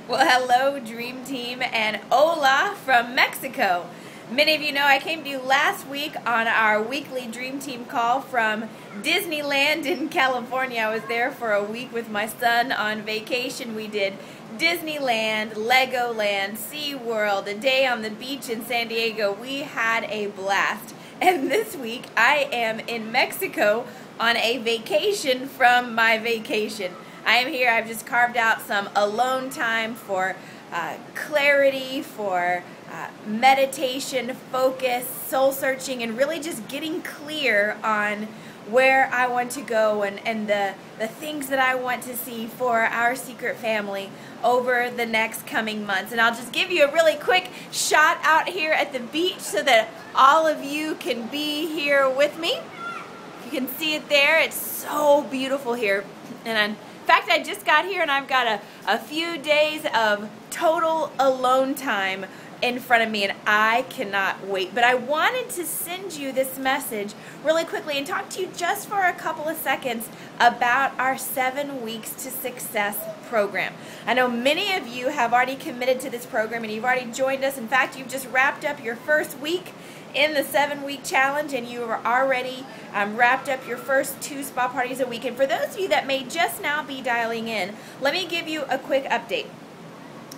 Well, hello, Dream Team, and hola from Mexico. Many of you know I came to you last week on our weekly Dream Team call from Disneyland in California. I was there for a week with my son on vacation. We did Disneyland, Legoland, SeaWorld, a day on the beach in San Diego. We had a blast. And this week I am in Mexico on a vacation from my vacation. I am here. I've just carved out some alone time for clarity, for meditation, focus, soul searching, and really just getting clear on where I want to go and the things that I want to see for our secret family over the next coming months. And I'll just give you a really quick shot out here at the beach so that all of you can be here with me. You can see it there. It's so beautiful here. And in fact, I just got here and I've got a few days of total alone time in front of me, and I cannot wait. But I wanted to send you this message really quickly and talk to you just for a couple of seconds about our 7 Weeks to Success program. I know many of you have already committed to this program and you've already joined us. In fact, you've just wrapped up your first week in the 7-week challenge, and you are already wrapped up your first 2 spa parties a week. And for those of you that may just now be dialing in, let me give you a quick update.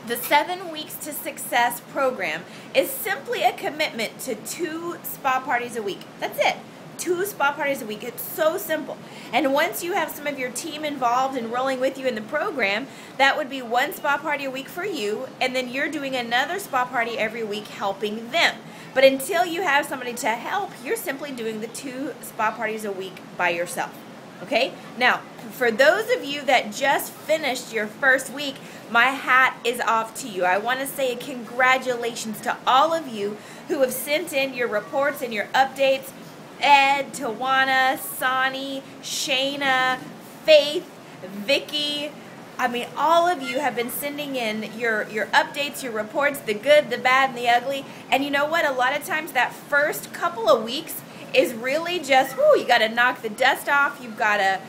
The 7 Weeks to Success program is simply a commitment to 2 spa parties a week. That's it. 2 spa parties a week. It's so simple. And once you have some of your team involved and rolling with you in the program, that would be 1 spa party a week for you, and then you're doing another spa party every week helping them. But until you have somebody to help, you're simply doing the 2 spa parties a week by yourself. Okay? Now, for those of you that just finished your first week, my hat is off to you. I want to say congratulations to all of you who have sent in your reports and your updates. Ed, Tawana, Sonny, Shayna, Faith, Vicky. I mean, all of you have been sending in your updates, your reports, the good, the bad, and the ugly. And you know what? A lot of times that first couple of weeks is really just, you got to knock the dust off. You've got to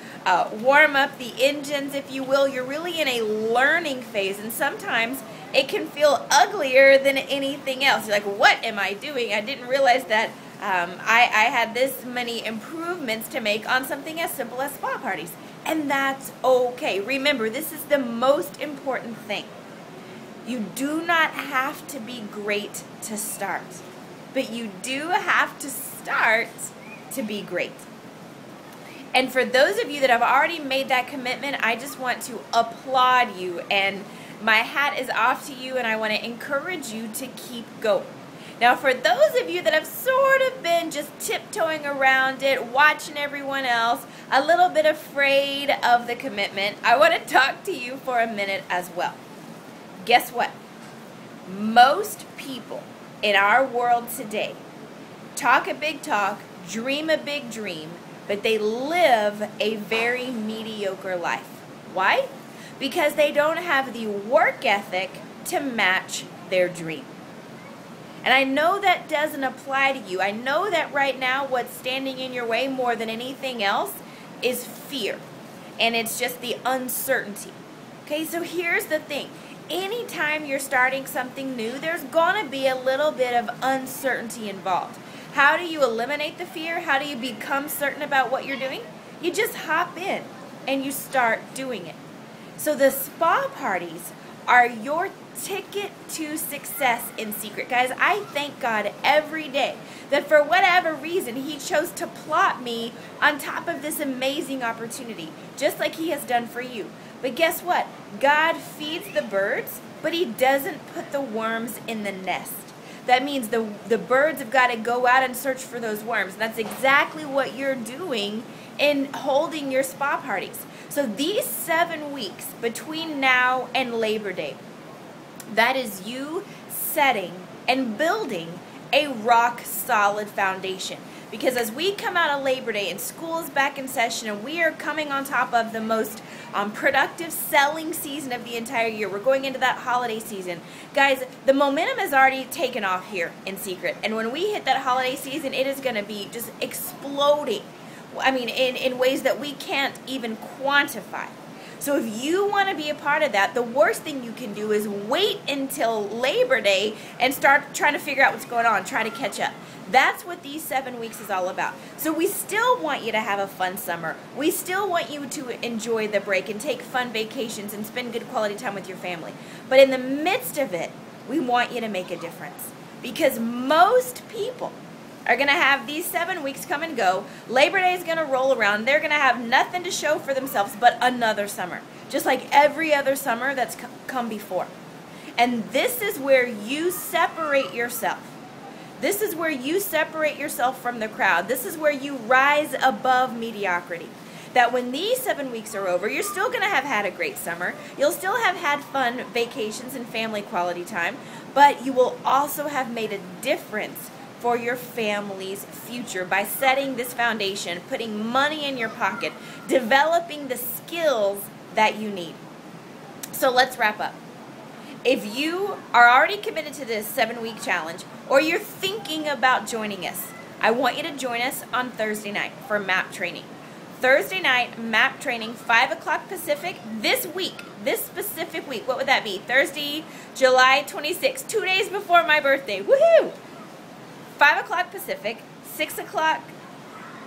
warm up the engines, if you will. You're really in a learning phase, and sometimes it can feel uglier than anything else. You're like, what am I doing? I didn't realize that I had this many improvements to make on something as simple as spa parties. And that's okay. Remember, this is the most important thing. You do not have to be great to start, but you do have to start to be great. And for those of you that have already made that commitment, I just want to applaud you, and my hat is off to you, and I want to encourage you to keep going. Now, for those of you that have sort of been just tiptoeing around it, watching everyone else, a little bit afraid of the commitment, I want to talk to you for a minute as well. Guess what? Most people in our world today talk a big talk, dream a big dream, but they live a very mediocre life. Why? Because they don't have the work ethic to match their dream. And I know that doesn't apply to you. I know that right now what's standing in your way more than anything else is fear. And it's just the uncertainty. Okay, so here's the thing. Anytime you're starting something new, there's going to be a little bit of uncertainty involved. How do you eliminate the fear? How do you become certain about what you're doing? You just hop in and you start doing it. So the spa parties are your ticket to success in secret. Guys, I thank God every day that for whatever reason He chose to plot me on top of this amazing opportunity, just like He has done for you. But guess what? God feeds the birds, but He doesn't put the worms in the nest. That means the birds have got to go out and search for those worms. And that's exactly what you're doing in holding your spa parties. So these 7 weeks between now and Labor Day, that is you setting and building a rock solid foundation. Because as we come out of Labor Day and school is back in session and we are coming on top of the most productive selling season of the entire year, we're going into that holiday season. Guys, the momentum has already taken off here in Secret. And when we hit that holiday season, it is going to be just exploding. I mean, in ways that we can't even quantify. So if you want to be a part of that, the worst thing you can do is wait until Labor Day and start trying to figure out what's going on, try to catch up. That's what these 7 weeks is all about. So we still want you to have a fun summer. We still want you to enjoy the break and take fun vacations and spend good quality time with your family. But in the midst of it, we want you to make a difference. Because most people are going to have these 7 weeks come and go. Labor Day is going to roll around. They're going to have nothing to show for themselves but another summer, just like every other summer that's come before. And this is where you separate yourself. This is where you separate yourself from the crowd. This is where you rise above mediocrity. That when these 7 weeks are over, you're still going to have had a great summer. You'll still have had fun vacations and family quality time, but you will also have made a difference for your family's future by setting this foundation, putting money in your pocket, developing the skills that you need. So let's wrap up. If you are already committed to this 7-week challenge, or you're thinking about joining us, I want you to join us on Thursday night for MAP training. Thursday night, MAP training, 5 o'clock Pacific, this week, this specific week. What would that be? Thursday, July 26th, 2 days before my birthday. Woohoo! 5 o'clock Pacific, 6 o'clock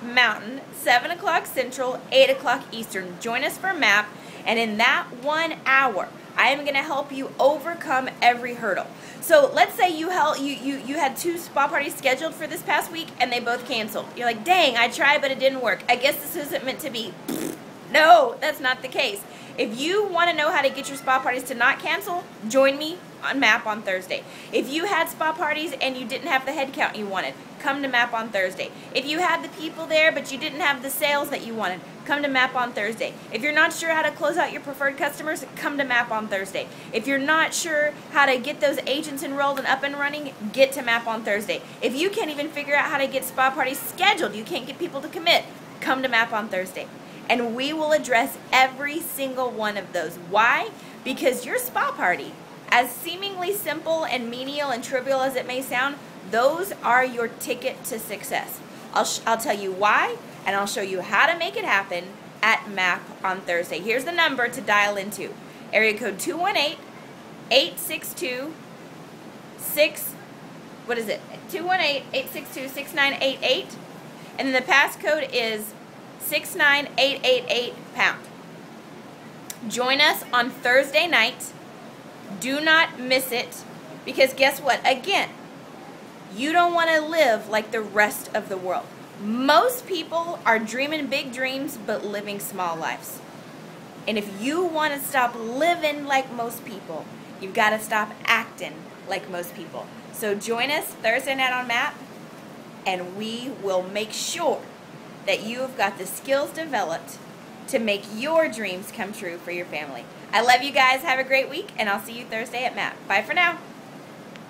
Mountain, 7 o'clock Central, 8 o'clock Eastern. Join us for MAP, and in that 1 hour, I am going to help you overcome every hurdle. So let's say you had 2 spa parties scheduled for this past week, and they both canceled. You're like, dang, I tried, but it didn't work. I guess this isn't meant to be. No, that's not the case. If you want to know how to get your spa parties to not cancel, join me on MAP on Thursday. If you had spa parties and you didn't have the head count you wanted, come to MAP on Thursday. If you had the people there but you didn't have the sales that you wanted, come to MAP on Thursday. If you're not sure how to close out your preferred customers, come to MAP on Thursday. If you're not sure how to get those agents enrolled and up and running, get to MAP on Thursday. If you can't even figure out how to get spa parties scheduled, you can't get people to commit, come to MAP on Thursday. And we will address every single one of those. Why? Because your spa party, as seemingly simple and menial and trivial as it may sound, those are your ticket to success. I'll tell you why, and I'll show you how to make it happen at MAP on Thursday. Here's the number to dial into. Area code 218-862-6988. And then the passcode is 69888#. Join us on Thursday night. Do not miss it, because guess what? Again, you don't want to live like the rest of the world. Most people are dreaming big dreams but living small lives. And if you want to stop living like most people, you've got to stop acting like most people. So join us Thursday night on MAP, and we will make sure that you have got the skills developed to make your dreams come true for your family. I love you guys. Have a great week, and I'll see you Thursday at MAP. Bye for now.